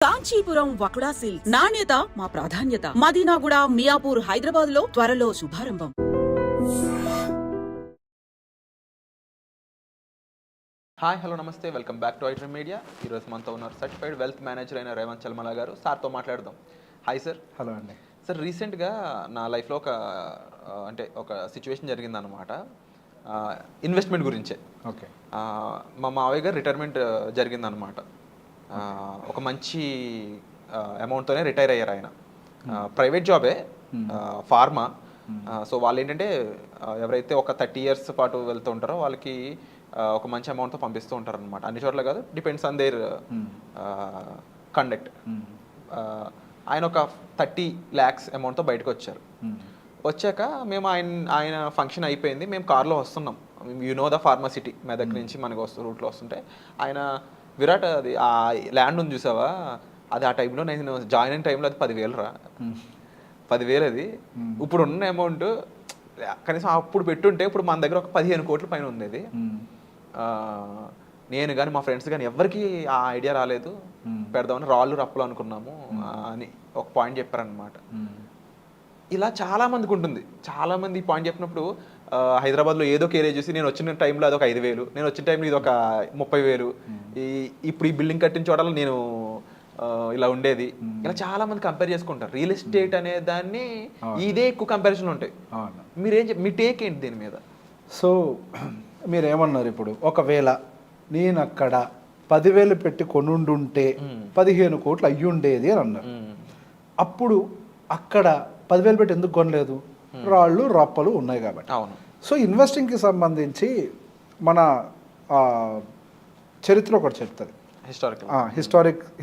Kanchipuram వకుడా silks నాణ్యత మా ప్రాధాన్యత. మదీనాగూడ, మియాపూర్, హైదరాబాద్ లో త్వరలో శుభారంభం. హాయ్ హలో నమస్తే, welcome back to iDream media. ఈరోజు మనతో ఉన్నారు సర్టిఫైడ్ వెల్త్ మేనేజర్ అయిన రేవంత్ చల్మల గారు. సార్తో మాట్లాడదాం. Hi sir. హలో అండి. సార్, రీసెంట్గా నా లైఫ్లో ఒక సిచ్యువేషన్ జరిగిందనమాట. ఇన్వెస్ట్మెంట్ గురించే. ఓకే. మా మావయ్య గారు రిటైర్మెంట్ జరిగిందనమాట. ఒక మంచి అమౌంట్తోనే రిటైర్ అయ్యారు ఆయన. ప్రైవేట్ జాబే, ఫార్మా. సో వాళ్ళు ఏంటంటే ఎవరైతే ఒక 30 years పాటు వెళ్తూ ఉంటారో వాళ్ళకి ఒక మంచి అమౌంట్తో పంపిస్తూ ఉంటారు అనమాట. అన్ని చోట్ల కాదు, డిపెండ్స్ ఆన్ దేర్ కండక్ట్. ఆయన ఒక 30 lakhs అమౌంట్తో బయటకు వచ్చారు. వచ్చాక మేము ఆయన ఫంక్షన్ అయిపోయింది, మేము కార్లో వస్తున్నాం. నో ద ఫార్మసిటీ మెదక్ నుంచి మనకు రూట్లో వస్తుంటే ఆయన విరాట్, అది ఆ ల్యాండ్ ఉంది చూసావా, అది ఆ టైంలో నేను జాయిన్ అయిన టైంలో అది 10,000 రా. 10,000 అది. ఇప్పుడు ఉన్న అమౌంట్ కనీసం అప్పుడు పెట్టుంటే ఇప్పుడు మన దగ్గర ఒక 15 కోట్ల పైన ఉండేది. నేను కానీ మా ఫ్రెండ్స్ కానీ ఎవరికి ఆ ఐడియా రాలేదు. పెడదామని రాళ్ళు రప్పలు అనుకున్నాము అని ఒక పాయింట్ చెప్పారనమాట. ఇలా చాలా మందికి ఉంటుంది. చాలా మంది ఈ పాయింట్ చెప్పినప్పుడు హైదరాబాద్లో ఏదో ఒక ఏరియా చూసి నేను వచ్చిన టైంలో అది ఒక 5,000, నేను వచ్చిన టైంలో ఇది ఒక 30,000, ఇప్పుడు ఈ బిల్డింగ్ కట్టిన చోటలో నేను ఇలా ఉండేది. ఇలా చాలా మంది కంపేర్ చేసుకుంటారు. రియల్ ఎస్టేట్ అనే దాన్ని ఇదే ఎక్కువ కంపారిజన్ ఉంటాయి. మీ టేక్ ఏంటి దీని మీద? సో మీరేమన్నారు ఇప్పుడు, ఒకవేళ నేను అక్కడ 10,000 పెట్టి కొనుండుంటే 15 కోట్లు అయ్యుండేది అని అన్నారు. అప్పుడు అక్కడ 10,000 పెట్టి ఎందుకు కొనలేదు? రాళ్ళు రప్పలు ఉన్నాయి కాబట్టి. అవును. సో ఇన్వెస్టింగ్కి సంబంధించి మన చరిత్ర ఒకటి చెప్తుంది.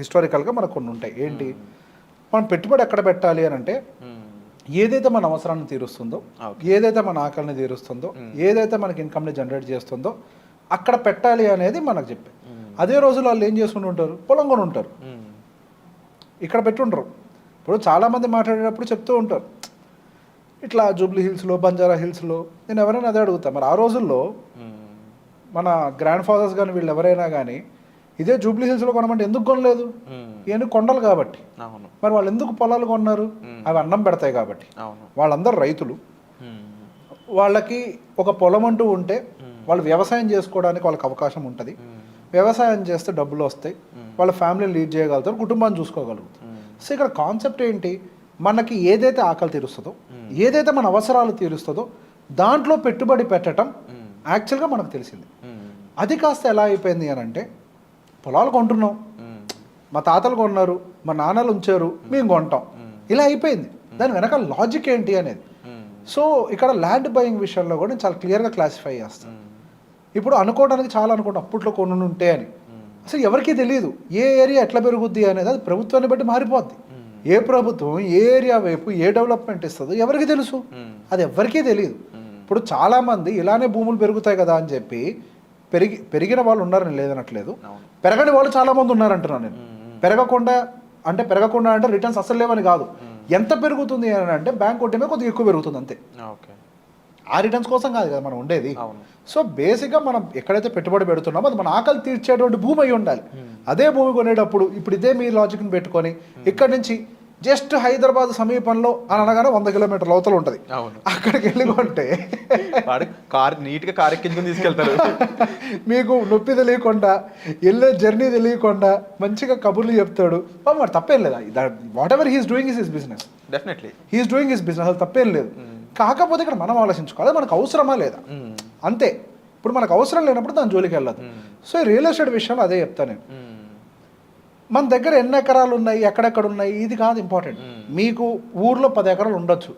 హిస్టారికల్గా మనకు కొన్ని ఉంటాయి. ఏంటి, మనం పెట్టుబడి ఎక్కడ పెట్టాలి అని అంటే, ఏదైతే మన అవసరాన్ని తీరుస్తుందో, ఏదైతే మన ఆకలిని తీరుస్తుందో, ఏదైతే మనకి ఇన్కమ్ని జనరేట్ చేస్తుందో అక్కడ పెట్టాలి అనేది మనకు చెప్పే. అదే రోజులు వాళ్ళు ఏం చేసుకుని ఉంటారు, పొలం కొని ఉంటారు, ఇక్కడ పెట్టుంటారు. ఇప్పుడు చాలామంది మాట్లాడేటప్పుడు చెప్తూ ఉంటారు, ఇట్లా జూబ్లీ హిల్స్లో, బంజారా హిల్స్లో. నేను ఎవరైనా అదే అడుగుతా, మరి ఆ రోజుల్లో మన గ్రాండ్ ఫాదర్స్ కానీ వీళ్ళు ఎవరైనా కానీ ఇదే జూబ్లీ హిల్స్లో కొనమంటే ఎందుకు కొనలేదు? ఇవన్నీ కొండలు కాబట్టి. మరి వాళ్ళు ఎందుకు పొలాలు కొన్నారు? అవి అన్నం పెడతాయి కాబట్టి. వాళ్ళందరూ రైతులు. వాళ్ళకి ఒక పొలం అంటూ ఉంటే వాళ్ళు వ్యవసాయం చేసుకోవడానికి వాళ్ళకి అవకాశం ఉంటుంది. వ్యవసాయం చేస్తే డబ్బులు వస్తాయి, వాళ్ళ ఫ్యామిలీని లీడ్ చేయగలుగుతారు, కుటుంబాన్ని చూసుకోగలుగుతారు. సో ఇక్కడ కాన్సెప్ట్ ఏంటి, మనకి ఏదైతే ఆకలి తీరుస్తుందో, ఏదైతే మన అవసరాలు తీరుస్తుందో దాంట్లో పెట్టుబడి పెట్టడం యాక్చువల్గా మనకు తెలిసింది. అది కాస్త ఎలా అయిపోయింది అని అంటే, పొలాలు కొంటున్నాం, మా తాతలు కొన్నారు, మా నాన్నలు ఉంచారు, మేము కొంటాం, ఇలా అయిపోయింది. దాని వెనక లాజిక్ ఏంటి అనేది. సో ఇక్కడ ల్యాండ్ బయింగ్ విషయంలో కూడా నేను చాలా క్లియర్గా క్లాసిఫై చేస్తాను. ఇప్పుడు అనుకోవడానికి చాలా అనుకుంటాం, అప్పట్లో కొన్ని ఉంటే అని. అసలు ఎవరికీ తెలియదు ఏ ఏరియా ఎట్లా పెరుగుద్ది అనేది. అది ప్రభుత్వాన్ని బట్టి మారిపోద్ది. ఏ ప్రభుత్వం ఏ ఏరియా వైపు ఏ డెవలప్మెంట్ ఇస్తుందో ఎవరికి తెలుసు? అది ఎవరికీ తెలియదు. ఇప్పుడు చాలామంది ఇలానే భూములు పెరుగుతాయి కదా అని చెప్పి పెరిగిన వాళ్ళు ఉన్నారని లేదనట్లేదు, పెరగని వాళ్ళు చాలామంది ఉన్నారంటున్నాను నేను. పెరగకుండా అంటే రిటర్న్స్ అసలు లేవని కాదు. ఎంత పెరుగుతుంది అని అంటే బ్యాంక్ కొట్టేమే కొద్దిగా ఎక్కువ పెరుగుతుంది అంతే. ఆ రిటర్న్స్ కోసం కాదు కదా మనం ఉండేది. సో బేసిక్గా మనం ఎక్కడైతే పెట్టుబడి పెడుతున్నామో అది మన ఆకలి తీర్చేటువంటి భూమి అయి ఉండాలి. అదే భూమి కొనేటప్పుడు ఇప్పుడు ఇదే మీ లాజిక్ని పెట్టుకొని ఇక్కడ నుంచి జస్ట్ హైదరాబాద్ సమీపంలో అని అనగానే 100 కిలోమీటర్ల అవతల ఉంటుంది, అక్కడికి వెళ్ళి కొంటే నీట్గా కార్ ఎక్కించుకుని తీసుకెళ్తారు. మీకు నొప్పి తెలియకుండా, వెళ్ళే జర్నీ తెలియకుండా మంచిగా కబుర్లు చెప్తాడు. మరి తప్పేం లేదా? What ever he's doing is his business. Definitely he's doing his business, అది తప్పేం లేదు. కాకపోతే ఇక్కడ మనం ఆలోచించుకోవాలి, మనకు అవసరమా లేదా అంతే. ఇప్పుడు మనకు అవసరం లేనప్పుడు దాని జోలికి వెళ్ళదు. సో ఈ రియల్ ఎస్టేట్ విషయంలో అదే చెప్తాను నేను. మన దగ్గర ఎన్ని ఎకరాలు ఉన్నాయి, ఎక్కడెక్కడ ఉన్నాయి, ఇది కాదు ఇంపార్టెంట్. మీకు ఊర్లో 10 ఎకరాలు ఉండొచ్చు,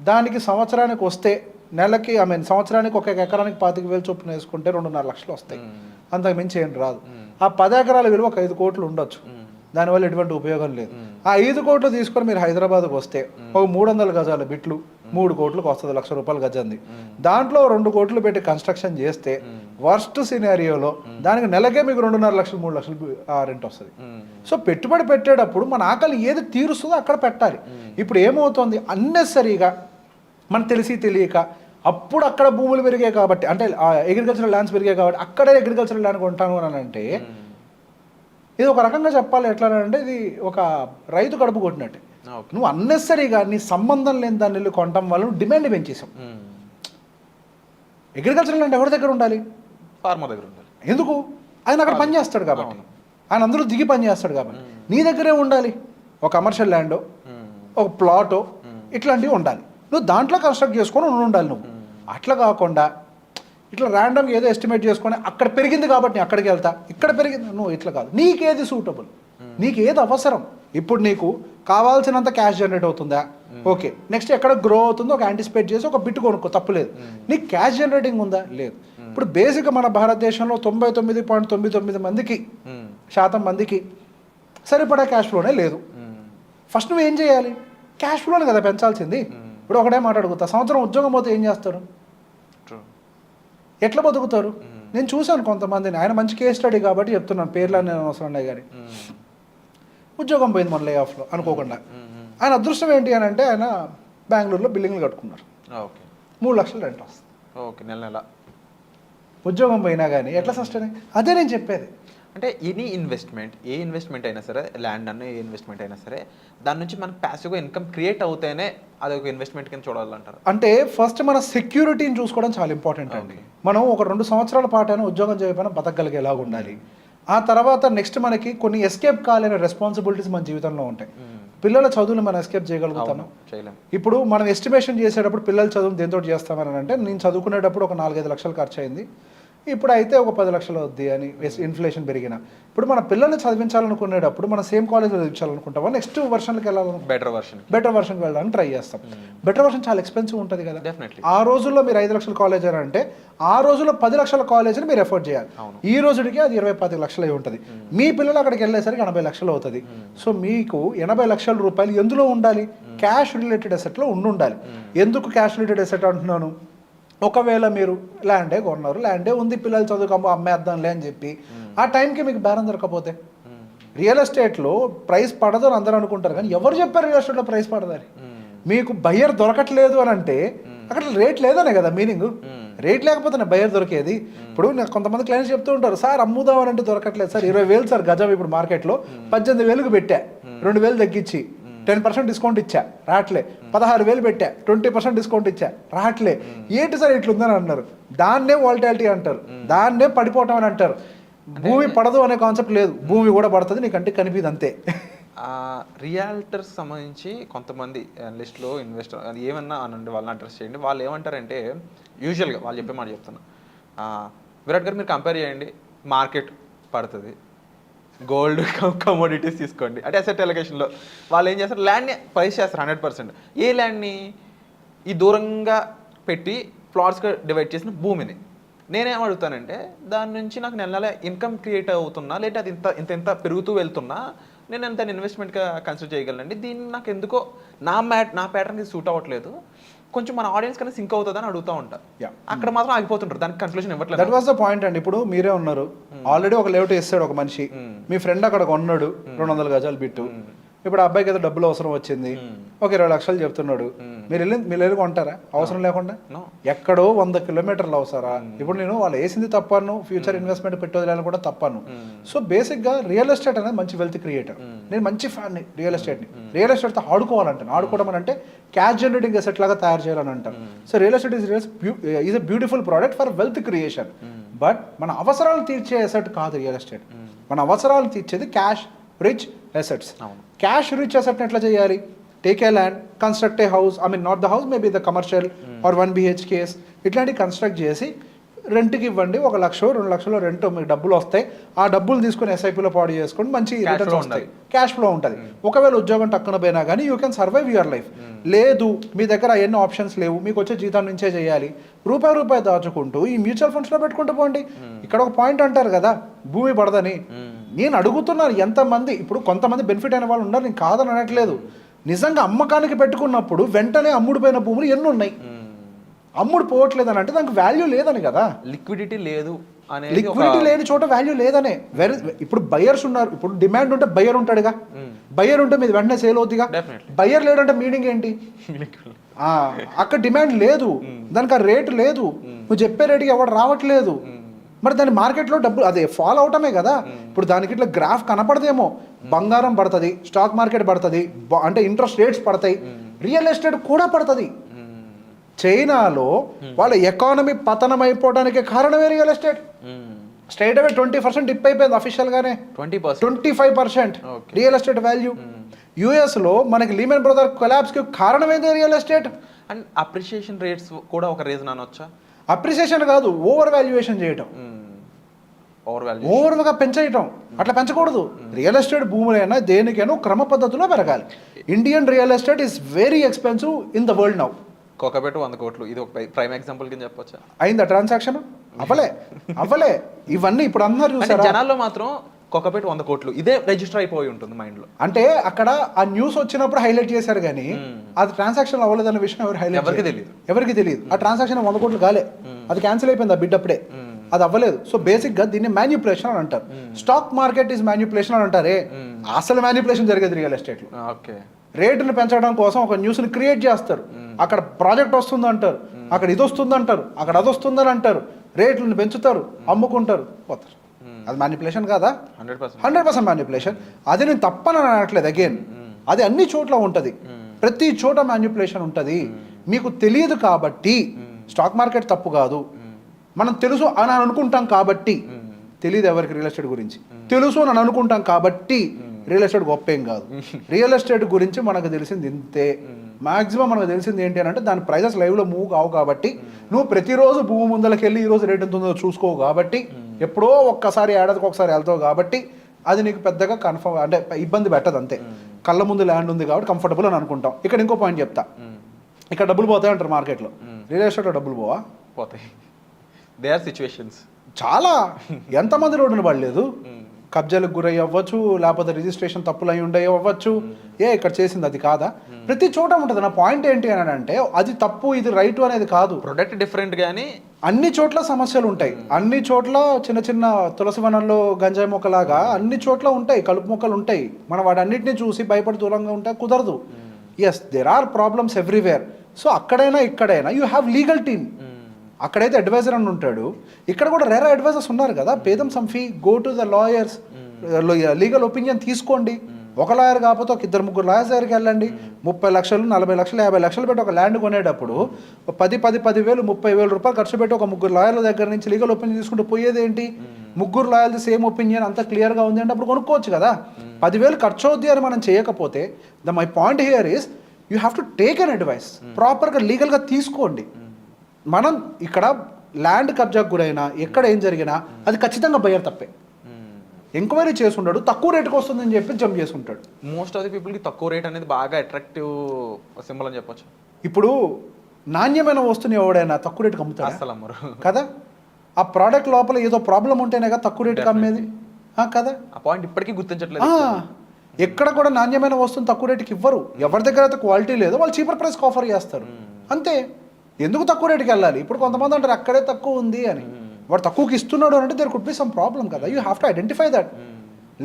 దానికి సంవత్సరానికి వస్తే నెలకి సంవత్సరానికి ఒక ఎకరానికి 25,000 చొప్పున వేసుకుంటే 2.5 లక్షలు వస్తాయి. అంతకు మించి ఏం రాదు. ఆ 10 ఎకరాల విలువ ఒక 5 కోట్లు ఉండొచ్చు, దానివల్ల ఎటువంటి ఉపయోగం లేదు. ఆ 5 కోట్లు తీసుకొని మీరు హైదరాబాద్కి వస్తే ఒక 300 గజాల బిట్లు 3 కోట్లకు వస్తుంది, ₹1,00,000 గజంది. దాంట్లో 2 కోట్లు పెట్టి కన్స్ట్రక్షన్ చేస్తే వర్స్ట్ సినారియోలో దానికి నెలకే మీకు 2.5 లక్షలు 3 లక్షలు రెంట్ వస్తుంది. సో పెట్టుబడి పెట్టేటప్పుడు మన ఆకలి ఏది తీరుస్తుందో అక్కడ పెట్టాలి. ఇప్పుడు ఏమవుతుంది, అన్నెసరీగా మనకు తెలియక అప్పుడు అక్కడ భూములు పెరిగాయి కాబట్టి, అంటే అగ్రికల్చరల్ ల్యాండ్స్ పెరిగాయి కాబట్టి అక్కడే అగ్రికల్చరల్ ల్యాండ్ కొంటాను అని అంటే ఇది ఒక రకంగా చెప్పాలి ఎట్లా అంటే ఇది ఒక రైతు కడుపు కొట్టినట్టే. నువ్వు అన్నెసరీగా నీ సంబంధం లేని దాన్ని వెళ్ళి కొనటం వల్ల నువ్వు డిమాండ్ పెంచేసావు. అగ్రికల్చర్ అంటే ఎవరి దగ్గర ఉండాలి? ఫార్మర్ దగ్గర ఉండాలి. ఎందుకు? ఆయన అక్కడ పని చేస్తాడు కాబట్టి, ఆయన అందరూ దిగి పని చేస్తాడు కాబట్టి నీ దగ్గరే ఉండాలి. ఒక కమర్షియల్ ల్యాండో, ఒక ప్లాటో ఇట్లాంటివి ఉండాలి. నువ్వు దాంట్లో కన్స్ట్రక్ట్ చేసుకొని ఉండాలి. నువ్వు అట్లా కాకుండా ఇట్లా ర్యాండమ్గా ఏదో ఎస్టిమేట్ చేసుకొని అక్కడ పెరిగింది కాబట్టి నేను అక్కడికి వెళ్తా, ఇక్కడ పెరిగింది, నువ్వు ఇట్లా కాదు. నీకేది సూటబుల్, నీకు ఏది అవసరం. ఇప్పుడు నీకు కావాల్సినంత క్యాష్ జనరేట్ అవుతుందా? ఓకే. నెక్స్ట్ ఎక్కడ గ్రో అవుతుందో ఒక యాంటిసిపేట్ చేసి ఒక బిట్ కొనుక్కో, తప్పులేదు. నీకు క్యాష్ జనరేటింగ్ ఉందా? లేదు. ఇప్పుడు బేసిక్గా మన భారతదేశంలో 99.99% శాతం మందికి సరిపడా క్యాష్ ఫ్లోనే లేదు. ఫస్ట్ నువ్వు ఏం చేయాలి? క్యాష్ ఫ్లోనే కదా పెంచాల్సింది. ఇప్పుడు ఒకటే మాట అడుగుతా, సంవత్సరం ఉద్యోగం పోతే ఏం చేస్తారు? ఎట్లా బతుకుతారు? నేను చూశాను కొంతమందిని, ఆయన మంచి కేస్ స్టడీ కాబట్టి చెప్తున్నాను, పేర్లు నేను అవసరం ఉన్నాయి కానీ ఉద్యోగం పోయింది మన లే ఆఫ్లో అనుకోకుండా. ఆయన అదృష్టం ఏంటి అని అంటే ఆయన బెంగళూరులో బిల్డింగ్లు కట్టుకున్నారు. 3 లక్షలు రెంట్ వస్తుంది. ఓకే, నెల నెల ఉద్యోగం పోయినా కానీ ఎట్లా సస్టైన్? అదే నేను చెప్పేది. అంటే ఎనీ ఇన్వెస్ట్మెంట్, ఏ ఇన్వెస్ట్మెంట్ అయినా సరే, ల్యాండ్ అన్న ఏ ఇన్వెస్ట్మెంట్ అయినా సరే, దాని నుంచి మనకు ప్యాసివ్గా ఇన్కమ్ క్రియేట్ అవుతేనే అది ఒక ఇన్వెస్ట్మెంట్ కింద చూడాలంటారు. అంటే ఫస్ట్ మన సెక్యూరిటీని చూసుకోవడం చాలా ఇంపార్టెంట్ అండి. మనం ఒక 2 సంవత్సరాల పాటైనా ఉద్యోగం చేయకపోయినా బతకగలిగేలాగా ఉండాలి. ఆ తర్వాత నెక్స్ట్ మనకి కొన్ని ఎస్కేప్ కాలేని రెస్పాన్సిబిలిటీస్ మన జీవితంలో ఉంటాయి. పిల్లల చదువులు మనం ఎస్కేప్ చేయగలుగుతాము. ఇప్పుడు మనం ఎస్టిమేషన్ చేసేటప్పుడు పిల్లల చదువులు దేంతో చేస్తామని అంటే, నేను చదువుకునేటప్పుడు ఒక 4-5 లక్షలు ఖర్చు అయింది, ఇప్పుడు అయితే ఒక 10 లక్షలు అవుద్ది అని ఇన్ఫ్లేషన్ పెరిగిన. ఇప్పుడు మన పిల్లల్ని చదివించాలనుకునేటప్పుడు మనం సేమ్ కాలేజ్లో చదివించాలనుకుంటామా, నెక్స్ట్ వర్షన్కి వెళ్ళాలనుకుంటాం, బెటర్ వర్షన్కి వెళ్ళడానికి ట్రై చేస్తాం. బెటర్ వర్షన్ చాలా ఎక్స్పెన్సివ్ ఉంటుంది కదా. ఆ రోజుల్లో మీరు 5 లక్షల కాలేజ్ అని అంటే ఆ రోజుల్లో 10 లక్షల కాలేజీని మీరు ఎఫోర్డ్ చేయాలి. ఈ రోజుకి అది 20-25 లక్షలు అయి ఉంటుంది. మీ పిల్లలు అక్కడికి వెళ్ళేసరికి 80 లక్షలు అవుతుంది. సో మీకు 80 లక్షల రూపాయలు ఎందులో ఉండాలి? క్యాష్ రిలేటెడ్ అసెట్లో ఉండాలి. ఎందుకు క్యాష్ రిలేటెడ్ అసెట్ అంటున్నాను? ఒకవేళ మీరు ల్యాండే కొన్నారు, ల్యాండే ఉంది, పిల్లలు చదువుకమ్మో అమ్మేద్దాంలే అని చెప్పి ఆ టైంకి మీకు బేరం దొరకపోతే, రియల్ ఎస్టేట్లో ప్రైస్ పడదు అని అందరూ అనుకుంటారు, కానీ ఎవరు చెప్పారు రియల్ ఎస్టేట్లో ప్రైస్ పడదని? మీకు బయ్యర్ దొరకట్లేదు అని అంటే అక్కడ రేట్ లేదనే కదా మీనింగ్. రేట్ లేకపోతే బయ్యర్ దొరికేది. ఇప్పుడు నాకు కొంతమంది క్లయింట్స్ చెప్తూ ఉంటారు, సార్ అమ్ముదాం అని అంటే దొరకట్లేదు సార్, 20,000 సార్ గజం ఇప్పుడు మార్కెట్లో, 18,000కి పెట్టా, 2,000 తగ్గించి 10% డిస్కౌంట్ ఇచ్చా, రాట్లే. 16,000 పెట్టా, 20% డిస్కౌంట్ ఇచ్చా, రాట్లే. ఏంటి సార్ ఇట్లుందని అన్నారు. దాన్నే వాలటాలిటీ అంటారు, దాన్నే పడిపోవటం అని అంటారు. భూమి పడదు అనే కాన్సెప్ట్ లేదు, భూమి కూడా పడుతుంది, నీకు అంటే కనిపిది అంతే. రియాల్టర్స్ సంబంధించి కొంతమంది లిస్ట్లో ఇన్వెస్టర్ అది ఏమన్నా అనండి, వాళ్ళని అడ్రస్ చేయండి. వాళ్ళు ఏమంటారంటే, యూజువల్గా వాళ్ళు చెప్పే మాట చెప్తున్నా, విరాట్ గారు మీరు కంపేర్ చేయండి, మార్కెట్ పడుతుంది, గోల్డ్ కమోడిటీస్ తీసుకోండి అంటే అసెట్ అలొకేషన్లో వాళ్ళు ఏం చేస్తారు, ల్యాండ్ని ప్రైస్ చేస్తారు 100%. ఏ ల్యాండ్ని? ఈ దూరంగా పెట్టి ప్లాట్స్గా డివైడ్ చేసిన భూమిని. నేనేం అడుగుతానంటే, దాని నుంచి నాకు నెల నెల ఇన్కమ్ క్రియేట్ అవుతున్నా, లేదా అది ఇంత పెరుగుతూ వెళ్తున్నా, నేను ఎంత ఇన్వెస్ట్మెంట్గా కన్సిడర్ చేయగలనండి. దీన్ని నాకు ఎందుకో నా ప్యాటర్న్కి సూట్ అవ్వట్లేదు, కొంచెం మన ఆడియన్స్ కన్నా సింక్ అవుతుందని అడుగుతూ ఉంటారు. అక్కడ మాత్రం ఆగిపోతుంటారు, దానికి కన్క్లూజన్ ఇవ్వట్లేదు. దట్ వాస్ ద పాయింట్ అండి. ఇప్పుడు మీరే ఉన్నారు, ఆల్రెడీ ఒక లేఅవుట్ వేస్తాడు ఒక మనిషి, మీ ఫ్రెండ్ అక్కడ కొన్నాడు 200 గజాలు బిట్టు. ఇప్పుడు ఆ అబ్బాయికి ఏదో డబ్బులు అవసరం వచ్చింది, ఒక 20 లక్షలు చెప్తున్నాడు, మీరు వెళ్ళి కొంటారా అవసరం లేకుండా? ఎక్కడో 100 కిలోమీటర్లు అవసరా? ఇప్పుడు నేను వాళ్ళు వేసింది తప్పను, ఫ్యూచర్ ఇన్వెస్ట్మెంట్ పెట్టేదని కూడా తప్పను. సో బేసిక్గా రియల్ ఎస్టేట్ అనేది మంచి వెల్త్ క్రియేటర్. నేను మంచి ఫ్యాన్ని రియల్ ఎస్టేట్ని. రియల్ ఎస్టేట్తో ఆడుకోవాలంటాను. ఆడుకోవడం అని అంటే క్యాష్ జనరేటింగ్ అసెట్ లాగా తయారు చేయాలని అంటాను. So real estate is a beautiful product for wealth creation. But మన అవసరాలు తీర్చే అసెట్ కాదు రియల్ ఎస్టేట్. మన అవసరాలు తీర్చేది cash rich assets. Cash rich అసెట్ని ఎట్లా చేయాలి? Take a land, construct a house, not the house, maybe the commercial or 1 BHKs ఇట్లాంటివి కన్స్ట్రక్ట్ చేసి రెంట్కి ఇవ్వండి. 1 లక్ష 2 లక్షలు రెంట్ మీకు డబ్బులు వస్తాయి. ఆ డబ్బులు తీసుకుని SIPలో పాడు చేసుకొని మంచి రిటర్న్స్ వస్తాయి, క్యాష్ ఫ్లో ఉంటుంది. ఒకవేళ ఉద్యోగం టక్కున పోయినా కానీ you can survive your life. లేదు మీ దగ్గర ఎన్ని ఆప్షన్స్ లేవు, మీకు వచ్చే జీతం నుంచే చేయాలి, రూపాయి దాచుకుంటూ ఈ మ్యూచువల్ ఫండ్స్లో పెట్టుకుంటూ పోండి. ఇక్కడ ఒక పాయింట్ అంటారు కదా, భూమి పడదని. నేను అడుగుతున్నాను ఎంతమంది, ఇప్పుడు కొంతమంది బెనిఫిట్ అయిన వాళ్ళు ఉన్నారు, నేను కాదని అనట్లేదు. నిజంగా అమ్మకానికి పెట్టుకున్నప్పుడు వెంటనే అమ్ముడుపోయిన భూములు ఎన్ని ఉన్నాయి? అమ్ముడు పోవట్లేదని అంటే దానికి వాల్యూ లేదని కదా. లిక్విడిటీ లేదు, లిక్విడిటీ లేని చోట వాల్యూ లేదనే. ఇప్పుడు బయర్స్ ఉన్నారు, ఇప్పుడు డిమాండ్ ఉంటే బయర్ ఉంటాడుగా, బయర్ ఉంటే మీది వెంటనే సేల్ అవుతుందిగా. బయర్ లేడంటే మీనింగ్ ఏంటి? అక్కడ డిమాండ్ లేదు, దానికి ఆ రేటు లేదు, నువ్వు చెప్పే రేటుకి ఎవడు రావట్లేదు. మరి దాని మార్కెట్లో డబ్బులు అదే ఫాలో అవటమే కదా. ఇప్పుడు దానికి ఇట్లా గ్రాఫ్ కనపడదేమో, బంగారం పడుతుంది, స్టాక్ మార్కెట్ పడుతుంది, అంటే ఇంట్రెస్ట్ రేట్స్ పడతాయి, రియల్ ఎస్టేట్ కూడా పడుతుంది. చైనాలో వాళ్ళ ఎకానమీ పతనం అయిపోవడానికి కారణమే రియల్ ఎస్టేట్. స్ట్రైట్ అవే 20% డిప్ అయిపోయింది అఫీషియల్గానే. 25% రియల్ ఎస్టేట్ వాల్యూ. యుఎస్లో మనకి లీమెన్ బ్రదర్ కొలాబ్స్కి కారణమైంది real estate. And appreciation rates కూడా ఒక రీజన్ అనొచ్చా? అప్రిసియేషన్ కాదు, ఓవర్ వాల్యుయేషన్ చేయటం, ఓవర్గా పెంచేయటం. అట్లా పెంచకూడదు. రియల్ ఎస్టేట్ భూములైనా దేనికైనా క్రమ పద్ధతిలో పెరగాలి. Indian real estate is very expensive in the world now. Kokapet 100 కోట్లు, ఇది ఒక ప్రైమ్ ఎగ్జాంపుల్ కింద చెప్పొచ్చా? అయిందా ట్రాన్సాక్షన్? అవ్వలే. ఇవన్నీ ఇప్పుడు అందరూ చూసారా? జనాల్లో మాత్రం కోకబెట్ 100 కోట్లు ఇదే రిజిస్టర్ అయిపోయి ఉంటుంది మైండ్ లో. అంటే అక్కడ ఆ న్యూస్ వచ్చినప్పుడు హైలైట్ చేశారు కానీ అది ట్రాన్సాక్షన్ అవ్వలేదన్న విషయం ఎవరికి తెలియదు. ఆ ట్రాన్సాక్షన్ 100 కోట్లు కాలే, అది క్యాన్సిల్ అయిపోయింది ఆ బిడ్ అప్పుడే, అది అవ్వలేదు. సో బేసిక్ గా దీన్ని మ్యానిపులేషన్ అని అంటారు. స్టాక్ మార్కెట్ ఈజ్ మ్యానిపులేషన్ అని అంటారే, అసలు మ్యానిపులేషన్ జరిగేది రియల్ ఎస్టేట్ లో. రేటును పెంచడం కోసం ఒక న్యూస్ ని క్రియేట్ చేస్తారు. అక్కడ ప్రాజెక్ట్ వస్తుంది అంటారు, అక్కడ ఇది వస్తుంది అంటారు, అక్కడ అది వస్తుందని అంటారు, రేట్లను పెంచుతారు, అమ్ముకుంటారు, పోతారు. అది మ్యానిపులేషన్ కాదా? 100% మ్యానిపులేషన్. అది నేను తప్పని అనట్లేదు. అగైన్ అది అన్ని చోట్ల ఉంటుంది, ప్రతి చోట మ్యానిపులేషన్ ఉంటుంది. మీకు తెలియదు కాబట్టి స్టాక్ మార్కెట్ తప్పు కాదు, మనం తెలుసు అని అనుకుంటాం కాబట్టి. తెలియదు ఎవరికి రియల్ ఎస్టేట్ గురించి, తెలుసు అని అనుకుంటాం కాబట్టి రియల్ ఎస్టేట్ గొప్ప ఏం కాదు. రియల్ ఎస్టేట్ గురించి మనకు తెలిసింది ఇంతే. మాక్సిమం మనకు తెలిసింది ఏంటి అని అంటే దాని ప్రైజెస్ లైవ్లో మూవ్ కావు కాబట్టి, నువ్వు ప్రతిరోజు భూమి ముందలకి వెళ్ళి ఈరోజు రేట్ ఎంత ఉందో చూసుకోవు కాబట్టి, ఎప్పుడో ఒక్కసారి ఏడాదికి ఒకసారి వెళ్తావు కాబట్టి అది నీకు పెద్దగా కన్ఫర్మ్ అంటే ఇబ్బంది పెట్టదు. అంతే, కళ్ళ ముందు ల్యాండ్ ఉంది కాబట్టి కంఫర్టబుల్ అని అనుకుంటాం. ఇక్కడ ఇంకో పాయింట్ చెప్తా, ఇక్కడ డబ్బులు పోతాయి అంటారు మార్కెట్లో, రియల్ ఎస్టేట్లో డబ్బులు పోతాయి. దే ఆర్ సిచ్యువేషన్స్ చాలా. ఎంతమంది రోడ్డును పడలేదు, కబ్జాలకు గురై అవ్వచ్చు, లేకపోతే రిజిస్ట్రేషన్ తప్పులు అయి ఉండే అవ్వచ్చు. ఇక్కడ చేసింది అది కాదా? ప్రతి చోట ఉంటుంది. నా పాయింట్ ఏంటి అని అంటే అది తప్పు ఇది రైట్ అనేది కాదు, ప్రొడక్ట్ డిఫరెంట్. కానీ అన్ని చోట్ల సమస్యలు ఉంటాయి, అన్ని చోట్ల చిన్న చిన్న తులసి వనంలో గంజాయి మొక్కలాగా అన్ని చోట్ల ఉంటాయి, కలుపు మొక్కలు ఉంటాయి. మనం వాటన్నిటిని చూసి భయపడి దూరంగా ఉంటే కుదరదు. Yes, there are problems everywhere. So అక్కడైనా ఇక్కడైనా యూ హ్యావ్ లీగల్ టీమ్. అక్కడైతే అడ్వైజర్ అని ఉంటాడు, ఇక్కడ కూడా రేర్ అడ్వైజర్స్ ఉన్నారు కదా. Pay them some fee, go to the lawyers, legal opinion తీసుకోండి. ఒక లాయర్ కాకపోతే ఒక 2-3 లాయర్స్ దగ్గరికి వెళ్ళండి. 30 లక్షలు 40 లక్షలు 50 లక్షలు పెట్టి ఒక ల్యాండ్ కొనేటప్పుడు 10,000 30,000 రూపాయలు ఖర్చు పెట్టి ఒక 3 లాయర్ల దగ్గర నుంచి లీగల్ ఒపీనియన్ తీసుకుంటూ పోయేది ఏంటి? 3 లాయర్లు సేమ్ ఒపీనియన్ అంతా క్లియర్గా ఉంది అంటే అప్పుడు కొనుక్కోవచ్చు కదా. 10,000 ఖర్చు అవుద్ది అని మనం చేయకపోతే my point here is you have to take an advice. ప్రాపర్గా లీగల్గా తీసుకోండి. మనం ఇక్కడ ల్యాండ్ కబ్జాకు గురైనా ఎక్కడ ఏం జరిగినా అది ఖచ్చితంగా బయ్యర్ తప్పే. ఎంక్వైరీ చేసి ఉంటాడు, తక్కువ రేటుకి వస్తుందని చెప్పి జంప్ చేసి ఉంటాడు. మోస్ట్ ఆఫ్ ది పీపుల్కి తక్కువ రేట్ అనేది బాగా అట్రాక్టివ్ సింబల్ అని చెప్పొచ్చు. ఇప్పుడు నాణ్యమైన వస్తువుని ఎవడైనా తక్కువ రేటుకి అమ్ముతాడు? అసలు అమ్మరు కదా. ఆ ప్రోడక్ట్ లోపల ఏదో ప్రాబ్లం ఉంటేనే కదా తక్కువ రేటుకి అమ్మేది కదా. ఆ పాయింట్ ఇప్పటికీ గుర్తించట్లేదు. ఎక్కడ కూడా నాణ్యమైన వస్తువుని తక్కువ రేటుకి ఇవ్వరు. ఎవరి దగ్గర అయితే క్వాలిటీ లేదో వాళ్ళు చీపర్ ప్రైస్కి ఆఫర్ చేస్తారు అంతే. ఎందుకు తక్కువ రేటుకి వెళ్ళాలి? ఇప్పుడు కొంతమంది అంటారు అక్కడే తక్కువ ఉంది అని. వాడు తక్కువకి ఇస్తున్నాడు అంటే there could be some problem కదా. You have to identify that.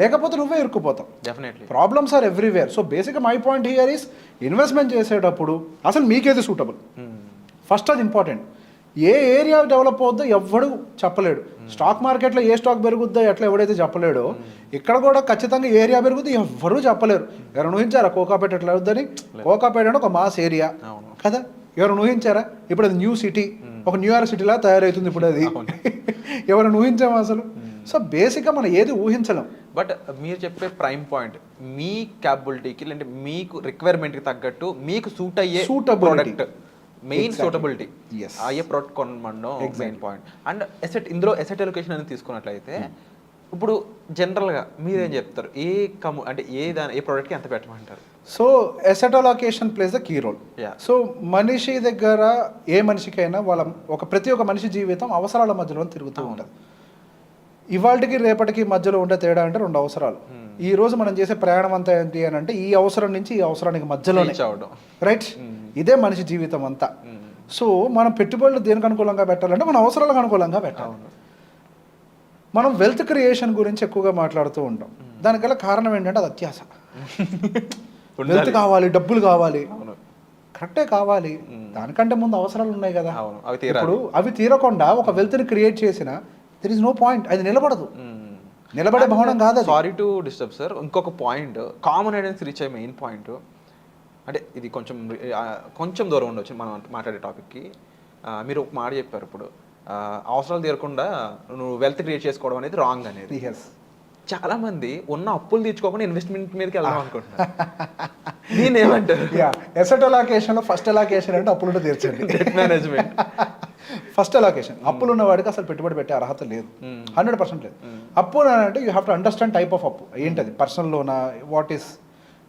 లేకపోతే నువ్వే ఇరుక్కుపోతావు. Definitely problems are everywhere. So బేసిక్గా my point here is investment చేసేటప్పుడు అసలు మీకేది సూటబుల్ ఫస్ట్, అది ఇంపార్టెంట్. ఏ ఏరియా డెవలప్ అవుద్దో ఎవ్వడు చెప్పలేడు. స్టాక్ మార్కెట్లో ఏ స్టాక్ పెరుగుద్దో ఎట్లా ఎవడైతే చెప్పలేడో ఇక్కడ కూడా ఖచ్చితంగా ఏరియా పెరుగుద్ది ఎవ్వరూ చెప్పలేరు. ఎవరు ఊహించారా కోకాపేట ఎట్లా అవుద్దని? కోకాపేట అంటే ఒక మాస్ ఏరియా కదా. ఎవరు ఊహించారా? ఇప్పుడు అది న్యూ సిటీ, ఒక న్యూయార్క్ సిటీలా తయారవుతుంది ఇప్పుడు అది. ఎవరైనా ఊహించామా అసలు? సో బేసిక్గా మనం ఏది ఊహించలేం. బట్ మీరు చెప్పే ప్రైమ్ పాయింట్ మీ క్యాపబిలిటీకి లేదంటే మీకు రిక్వైర్మెంట్కి తగ్గట్టు మీకు సూట్ అయ్యే ప్రోడక్ట్, మెయిన్ సూటబిలిటీ అయ్యే ప్రోడక్ట్ కొనమండం మెయిన్ పాయింట్. అండ్ ఎసెట్, ఇందులో ఎసెట్ అలొకేషన్ అనేది తీసుకున్నట్లయితే ఇప్పుడు జనరల్గా మీరేం చెప్తారు? అంటే ఏ ప్రోడక్ట్కి ఎంత పెట్టమంటారు? So asset allocation plays the key role. So మనిషి దగ్గర ఏ మనిషికైనా ప్రతి ఒక్క మనిషి జీవితం అవసరాల మధ్యలో తిరుగుతూ ఉంటుంది. ఇవాళకి రేపటికి మధ్యలో ఉండే తేడా అంటే 2 అవసరాలు. ఈ రోజు మనం చేసే ప్రయాణం అంతా ఏంటి అని అంటే ఈ అవసరం నుంచి ఈ అవసరానికి మధ్యలోనే, రైట్? ఇదే మనిషి జీవితం అంతా. సో మనం పెట్టుబడులు దేనికి అనుకూలంగా పెట్టాలంటే మన అవసరాలకు అనుకూలంగా పెట్టాలి. మనం వెల్త్ క్రియేషన్ గురించి ఎక్కువగా మాట్లాడుతూ ఉంటాం. దానికల్ల కారణం ఏంటంటే అది అత్యాశ. వెల్త్ కావాలి, డబ్బులు కావాలి, కరెక్టే కావాలి. దానికంటే ముందు అవసరాలు ఉన్నాయి కదా. ఇప్పుడు అవి తీరకుండా ఒక వెల్త్ని క్రియేట్ చేసిన దెర్ ఇస్ నో పాయింట్. అది నిలబడదు, నిలబడే భవనం కాదు అది. సారీ టు డిస్టర్బ్ సార్, ఇంకొక పాయింట్ కామన్ ఐడెన్స్ రీచ్ అయ్యే మెయిన్ పాయింట్ అంటే ఇది కొంచెం దూరం ఉండొచ్చు మనం మాట్లాడే టాపిక్కి. మీరు ఒక మాట చెప్పారు ఇప్పుడు, అవసరాలు తీరకుండా నువ్వు వెల్త్ క్రియేట్ చేసుకోవడం అనేది రాంగ్ అనేది. చాలా మంది ఉన్న అప్పులు తీర్చుకోకుండా ఇన్వెస్ట్మెంట్ మీదకి వెళ్దాం అనుకుంటున్నారు. దీన్ని ఏమంటారు? ఎసెట్ అలొకేషన్ లో ఫస్ట్ అలొకేషన్ అంటే అప్పులు తీర్చండి. Management first allocation. అప్పులు ఉన్న వాడికి అసలు పెట్టుబడి పెట్టే అర్హత లేదు, 100% లేదు. అప్పు అంటే you have to understand type of అప్పు ఏంటది, పర్సనల్ లోనా, వాట్ ఈస్.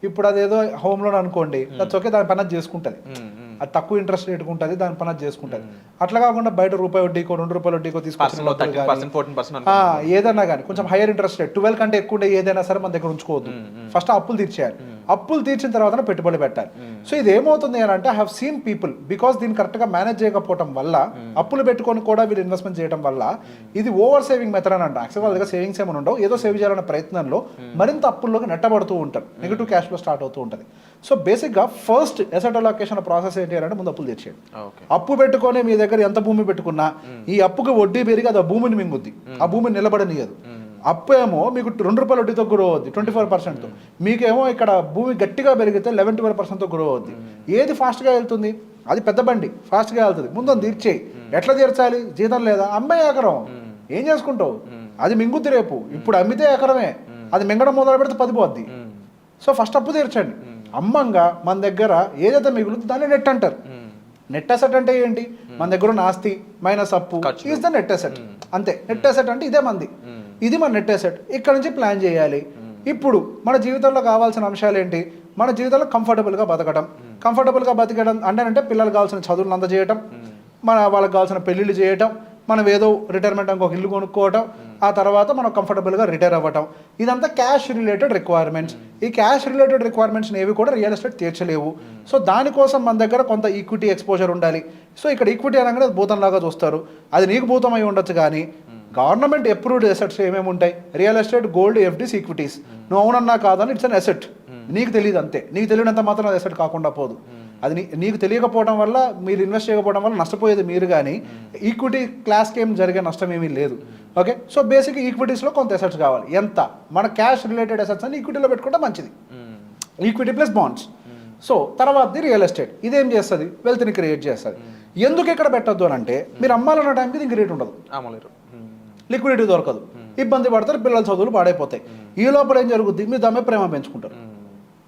ఇప్పుడు అదేదో హోమ్ లోన్ అనుకోండి, దట్స్ ఓకే, దాని పని అది చేసుకుంటుంది, అది తక్కువ ఇంట్రెస్ట్ రేట్ ఉంటుంది, దాని పని అది చేసుకుంటుంది. అట్లా కాకుండా బయట రూపాయి వడ్డీకో ₹2 వడ్డీకో తీసుకొచ్చిన ఏదైనా కానీ కొంచెం హైయర్ ఇంట్రెస్ట్ రేట్ 12 కంటే ఎక్కువ ఉండే ఏదైనా సరే మన దగ్గర ఉంచుకోవద్దు. ఫస్ట్ అప్పులు తీర్చేయాలి, అప్పులు తీర్చిన తర్వాత పెట్టుబడి పెట్టాలి. సో ఇది ఏమవుతుంది అని అంటే, I have seen people because దీన్ని కరెక్ట్గా మేనేజ్ చేయకపోవడం వల్ల, అప్పులు పెట్టుకొని కూడా వీళ్ళు ఇన్వెస్ట్మెంట్ చేయడం వల్ల, ఇది ఓవర్ సేవింగ్ మెథడ్ అని అంట. యాక్చువల్గా వాళ్ళ దగ్గర సేవింగ్స్ ఏమైనా ఉండవు, ఏదో సేవ్ చేయాలనే ప్రయత్నంలో మరింత అప్పుల్లోకి నెట్టబడుతూ ఉంటారు, నెగిటివ్ క్యాష్ ఫ్లో స్టార్ట్ అవుతూ ఉంటుంది. సో బేసిక్గా ఫస్ట్ ఎసెట్ అలొకేషన్ ప్రాసెస్ ఏంటి అంటే, ముందు అప్పులు తెచ్చేయండి. అప్పు పెట్టుకొని మీ దగ్గర ఎంత భూమి పెట్టుకున్నా ఈ అప్పుకి వడ్డీ పెరిగి అది ఆ భూమిని మింగుద్ది, ఆ భూమిని నిలబడనియదు. అప్పు ఏమో మీకు ₹2 వడ్డీతో గ్రో అవుద్ది 24%తో, మీకేమో ఇక్కడ భూమి గట్టిగా పెరిగితే 11-12%తో గ్రో అవుద్ది. ఏది ఫాస్ట్గా వెళ్తుంది? అది పెద్ద బండి ఫాస్ట్గా వెళ్తుంది. ముందు అది తీర్చేయి. ఎట్లా తీర్చాలి? జీతం లేదా? అమ్మే ఎకరం ఏం చేసుకుంటావు? అది మింగుద్ది రేపు. ఇప్పుడు అమ్మితే ఎకరమే, అది మింగడం మొదలు పెడితే 10 పోద్ది. సో ఫస్ట్ అప్పు తీర్చండి. అమ్మంగా మన దగ్గర ఏదైతే మిగులుతుందో దాన్ని నెట్ అంటారు. నెట్ అసెట్ అంటే ఏంటి? మన దగ్గర ఉన్న ఆస్తి మైనస్ అప్పు ఈజ్ ద నెట్ అసెట్. అంతే. నెట్ అసెట్ అంటే ఇదే మంది, ఇది మన నెట్ అసెట్. ఇక్కడ నుంచి ప్లాన్ చేయాలి. ఇప్పుడు మన జీవితంలో కావాల్సిన అంశాలు ఏంటి? మన జీవితంలో కంఫర్టబుల్గా బతకడం. కంఫర్టబుల్గా బతకడం అంటే పిల్లలకు కావాల్సిన చదువులను అందజేయటం, వాళ్ళకి కావాల్సిన పెళ్ళిళ్ళు చేయటం, మనం ఏదో రిటైర్మెంట్ ఇంకొక ఇల్లు కొనుక్కోవటం, ఆ తర్వాత మనం కంఫర్టబుల్గా రిటైర్ అవ్వటం. ఇదంతా క్యాష్ రిలేటెడ్ రిక్వైర్మెంట్స్. ఈ క్యాష్ రిలేటెడ్ రిక్వైర్మెంట్స్ ఏవి కూడా రియల్ ఎస్టేట్ తీర్చలేవు. సో దానికోసం మన దగ్గర కొంత ఈక్విటీ ఎక్స్పోజర్ ఉండాలి. సో ఇక్కడ ఈక్విటీ అనగానే భూతంలాగా చూస్తారు, అది నీకు భూతం అయి ఉండొచ్చు. కానీ గవర్నమెంట్ అప్రూవ్డ్ అసెట్స్ ఏమేమి ఉంటాయి? Real estate, gold, FDs, equities. నువ్వు అవునన్నా కాదని ఇట్స్ అన్ అసెట్. నీకు తెలియదు అంతే. నీకు తెలియనంత మాత్రం అది అసెట్ కాకుండా పోదు. అది నీకు తెలియకపోవడం వల్ల, మీరు ఇన్వెస్ట్ చేయకపోవడం వల్ల నష్టపోయేది మీరు, కానీ ఈక్విటీ క్లాస్కి ఏం జరిగే నష్టం ఏమీ లేదు. ఓకే. సో బేసిక్ ఈక్విటీస్లో కొంత అసెట్స్ కావాలి. ఎంత? మన క్యాష్ రిలేటెడ్ అసెట్స్ అని ఈక్విటీలో పెట్టుకుంటే మంచిది. Equity plus bonds. సో తర్వాతది రియల్ ఎస్టేట్. ఇదేం చేస్తుంది? వెల్త్ని క్రియేట్ చేస్తుంది. ఎందుకు ఇక్కడ పెట్టద్దు అని అంటే, మీరు అమ్మాలన్న టైంకి దీనికి రేట్ ఉండదు, లిక్విడిటీ దొరకదు, ఇబ్బంది పడతారు, పిల్లల చదువులు పాడైపోతాయి. ఈ లోపల ఏం జరుగుద్ది? మీరు దాని మీద ప్రేమ పెంచుకుంటారు,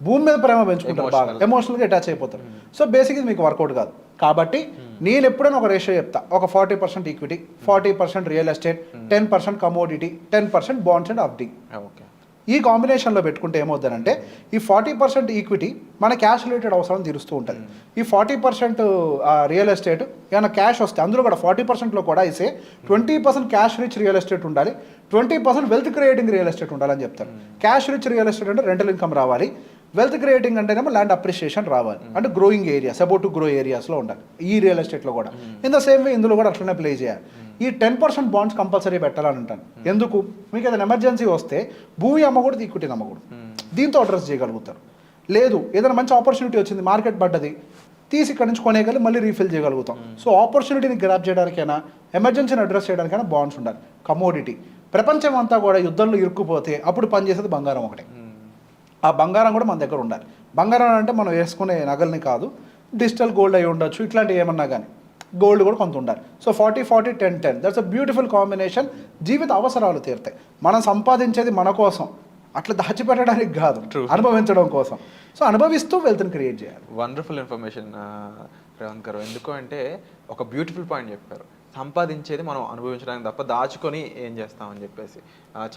భూమి మీద ప్రేమ పెంచుకుంటారు, బాగా ఎమోషనల్గా అటాచ్ అయిపోతారు. సో బేసిక్ ఇది మీకు వర్కౌట్ కాదు. కాబట్టి నేను ఎప్పుడైనా ఒక రేషియో చెప్తా, ఒక 40% equity, 40% real estate, 10% commodity, 10% bonds and FD. ఈ కాంబినేషన్లో పెట్టుకుంటే ఏమవుతుందంటే, ఈ 40% ఈక్విటీ మన క్యాష్ రిలేటెడ్ అవసరం తీరుస్తూ ఉంటుంది. ఈ 40% రియల్ ఎస్టేట్ ఏమైనా క్యాష్ వస్తే, అందులో కూడా 40%లో కూడా ఇసే 20% క్యాష్ రిచ్ రియల్ ఎస్టేట్ ఉండాలి, 20% వెల్త్ క్రియేటింగ్ రియల్ ఎస్టేట్ ఉండాలని చెప్తారు. క్యాష్ రిచ్ రియల్ ఎస్టేట్ అంటే రెంటల్ ఇన్కమ్ రావాలి, వెల్త్ క్రియేటింగ్ అంటేనేమో ల్యాండ్ అప్రిషియేషన్ రావాలి, అంటే growing areas, about to grow ఏరియాస్లో ఉండాలి ఈ రియల్ ఎస్టేట్లో కూడా. ఇన్ ద సేమ్ వే ఇందులో కూడా అట్లనే ప్లే చేయాలి. ఈ 10% బాండ్స్ కంపల్సరీ పెట్టాలని అంటాను. ఎందుకు? మీకు ఏదైనా ఎమర్జెన్సీ వస్తే భూమి అమ్మకూడదు, ఈక్విటీని అమ్మకూడదు, దీంతో అడ్రస్ చేయగలుగుతారు. లేదు, ఏదైనా మంచి ఆపర్చునిటీ వచ్చింది, మార్కెట్ పడ్డది, తీసి ఇక్కడ నుంచి కొనేయగలి మళ్ళీ రీఫిల్ చేయగలుగుతాం. సో ఆపర్చునిటీని గ్రాప్ చేయడానికైనా, ఎమర్జెన్సీని అడ్రస్ చేయడానికైనా బాండ్స్ ఉండాలి. కమోడిటీ. ప్రపంచం అంతా కూడా యుద్ధంలో ఇరుక్కుపోతే అప్పుడు పనిచేసేది బంగారం ఒకటే. ఆ బంగారం కూడా మన దగ్గర ఉండాలి. బంగారం అంటే మనం వేసుకునే నగల్ని కాదు, డిజిటల్ గోల్డ్ అయి ఉండొచ్చు, ఇట్లాంటివి ఏమన్నా కానీ గోల్డ్ కూడా కొంత ఉండాలి. So 40-40-10-10 that's a beautiful combination. జీవిత అవసరాలు తీరుతాయి. మనం సంపాదించేది మన కోసం, అట్లా దాచిపెట్టడానికి కాదు, అనుభవించడం కోసం. సో అనుభవిస్తూ వెల్త్ని క్రియేట్ చేయాలి. వండర్ఫుల్ ఇన్ఫర్మేషన్ రేవంత్ గారు. ఎందుకు అంటే ఒక బ్యూటిఫుల్ పాయింట్ చెప్పారు, సంపాదించేది మనం అనుభవించడానికి తప్ప దాచుకొని ఏం చేస్తామని చెప్పేసి.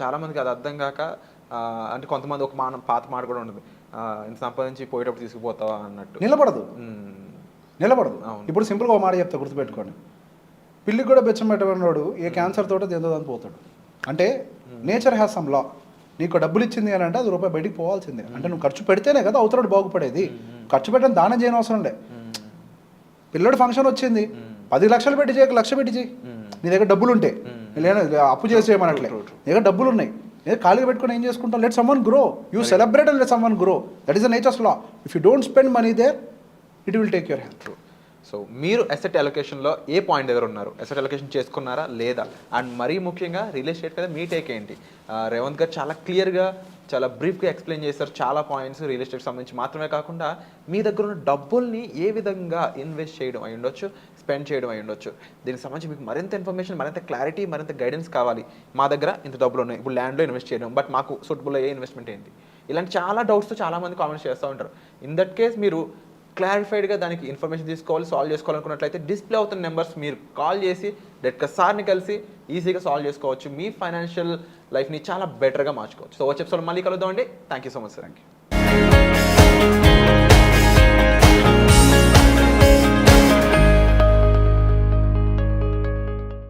చాలామందికి అది అర్థం కాక, అంటే కొంతమంది ఒక పాత మాట కూడా ఉంటుంది, ఇంత సంపాదించి పోయేటప్పుడు తీసుకుపోతావా అన్నట్టు. నిలబడదు. ఇప్పుడు సింపుల్గా ఒక మాట చెప్తా, గుర్తుపెట్టుకోండి. పిల్లికి కూడా బెచ్చం పెట్టమన్నాడు, ఏ క్యాన్సర్ తోట దేంతో దాన్ని పోతాడు. అంటే నేచర్ హ్యాస్ సమ్ లా. నీకు డబ్బులు ఇచ్చింది అని అంటే అది రూపాయి బయటికి పోవాల్సిందే. అంటే నువ్వు ఖర్చు పెడితేనే కదా అవతలడు బాగుపడేది. ఖర్చు పెట్టని దానం చేయని అవసరం లే. పిల్లడు ఫంక్షన్ వచ్చింది, 10 లక్షలు పెట్టి చేయ, 1 లక్ష పెట్టి చేయి. నీ దగ్గర డబ్బులు ఉంటే, అప్పు చేసి చేయమనట్లే, నీ దగ్గర డబ్బులు ఉన్నాయి, ఖాళీగా పెట్టుకుని ఏం చేసుకుంటాం? Let someone grow. You celebrate and let someone grow. That is the nature's law. If you don't spend money there, it will take your health. So మీరు అసెట్ అలొకేషన్లో ఏ పాయింట్ దగ్గర ఉన్నారు? అసెట్ అలొకేషన్ చేసుకున్నారా లేదా? అండ్ మరీ ముఖ్యంగా real estate కదా మీ టేక్ ఏంటి? రేవంత్ గారు చాలా క్లియర్గా చాలా బ్రీఫ్గా ఎక్స్ప్లెయిన్ చేస్తారు చాలా పాయింట్స్ రియల్ ఎస్టేట్ సంబంధించి మాత్రమే కాకుండా మీ దగ్గర ఉన్న డబ్బుల్ని ఏ విధంగా ఇన్వెస్ట్ చేయడం అయి ఉండొచ్చు, స్పెండ్ చేయడం అయి ఉండొచ్చు. దీనికి సంబంధించి మీకు మరింత ఇన్ఫర్మేషన్, మరింత క్లారిటీ, మరింత గైడెన్స్ కావాలి. మా దగ్గర ఇంత డబ్బులు ఉన్నాయి, ఇప్పుడు ల్యాండ్లో ఇన్వెస్ట్ చేయడం, బట్ మాకు సూటబుల్ అయ్యే ఇన్వెస్ట్మెంట్ ఏంటి? ఇలాంటి చాలా డౌట్స్ చాలామంది కామెంట్స్ చేస్తూ ఉంటారు. ఇన్ దట్ కేస్ మీరు క్లారిఫైడ్గా దానికి ఇన్ఫర్మేషన్ తీసుకోవాలి, సాల్వ్ చేసుకోవాలనుకున్నట్లయితే డిస్ప్లే అవుతున్న నెంబర్స్ మీరు కాల్ చేసి డైరెక్ట్గా సార్ని కలిసి ఈజీగా సాల్వ్ చేసుకోవచ్చు. మీ ఫైనాన్షియల్ లైఫ్ని చాలా బెటర్గా మార్చుకోవచ్చు. సో వచ్చే ఎపిసోడ్ మళ్ళీ కలుద్దామండి. Thank you so much sir. Thank you.